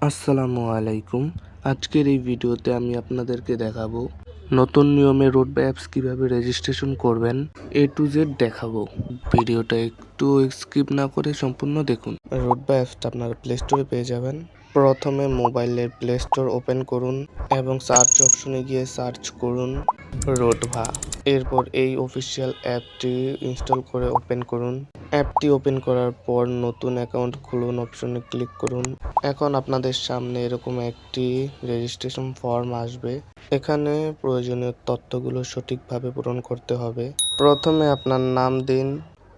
আসসালামু আলাইকুম। আজকের এই ভিডিওতে আমি আপনাদেরকে দেখাবো নতুন নিয়মে রোডবা অ্যাপস কিভাবে রেজিস্ট্রেশন করবেন, A to Z দেখাবো। ভিডিওটা একটু স্কিপ না করে সম্পূর্ণ দেখুন। রোডবা অ্যাপসটা আপনারা প্লে স্টোরে পেয়ে যাবেন। প্রথমে মোবাইলের প্লে স্টোর ওপেন করুন এবং সার্চ অপশনে গিয়ে সার্চ করুন রোডবা। এরপর এই অফিসিয়াল অ্যাপটি ইনস্টল করে ওপেন করুন। অ্যাপটি ওপেন করার পর নতুন অ্যাকাউন্ট খুলুন অপশনে ক্লিক করুন। এখন আপনাদের সামনে এরকম একটি রেজিস্ট্রেশন ফর্ম আসবে। এখানে প্রয়োজনীয় তথ্যগুলো সঠিকভাবে পূরণ করতে হবে। প্রথমে আপনার নাম দিন,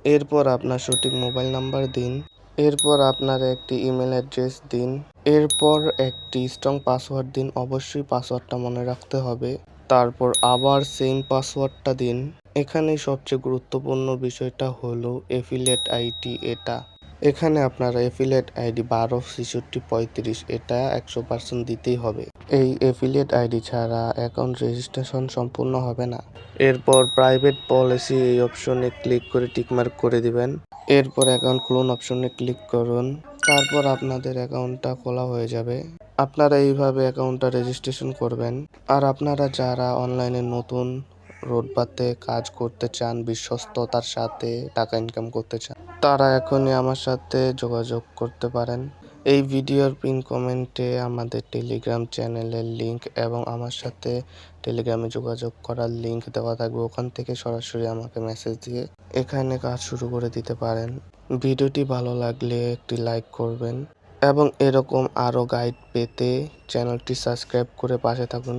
এরপর আপনার সঠিক মোবাইল নাম্বার দিন, এরপর আপনার একটি ইমেল অ্যাড্রেস দিন, এরপর একটি স্ট্রং পাসওয়ার্ড দিন। অবশ্যই পাসওয়ার্ডটা মনে রাখতে হবে। তারপর আবার সেম পাসওয়ার্ডটা দিন। এখানে সবচেয়ে গুরুত্বপূর্ণ বিষয়টা হলো এফিলিয়েট আইডি। এখানে আপনারা এফিলিয়েট আইডি 12 63 35 এটা 100% দিতেই হবে। এই এফিলিয়েট আইডি ছাড়া অ্যাকাউন্ট রেজিস্ট্রেশন সম্পূর্ণ হবে না। এরপর প্রাইভেট পলিসি এই অপশনে ক্লিক করে টিকমার্ক করে দিবেন। এরপর অ্যাকাউন্ট খুলুন অপশনে ক্লিক করুন। তারপর আপনাদের অ্যাকাউন্টটা খোলা হয়ে যাবে। আপনারা এইভাবে অ্যাকাউন্টটা রেজিস্ট্রেশন করবেন। আর আপনারা যারা অনলাইনে নতুন রোডবাতে কাজ করতে চান, বিশ্বস্ততার সাথে টাকা ইনকাম করতে চান, তারা এখনই আমার সাথে যোগাযোগ করতে পারেন। এই ভিডিওর পিন কমেন্টে আমাদের টেলিগ্রাম চ্যানেলের লিংক এবং আমার সাথে টেলিগ্রামে যোগাযোগ করার লিংক দেওয়া থাকবে। ওখান থেকে সরাসরি আমাকে মেসেজ দিয়ে এখানে কাজ শুরু করে দিতে পারেন। ভিডিওটি ভালো লাগলে একটি লাইক করবেন এবং এরকম আরও গাইড পেতে চ্যানেলটি সাবস্ক্রাইব করে পাশে থাকুন।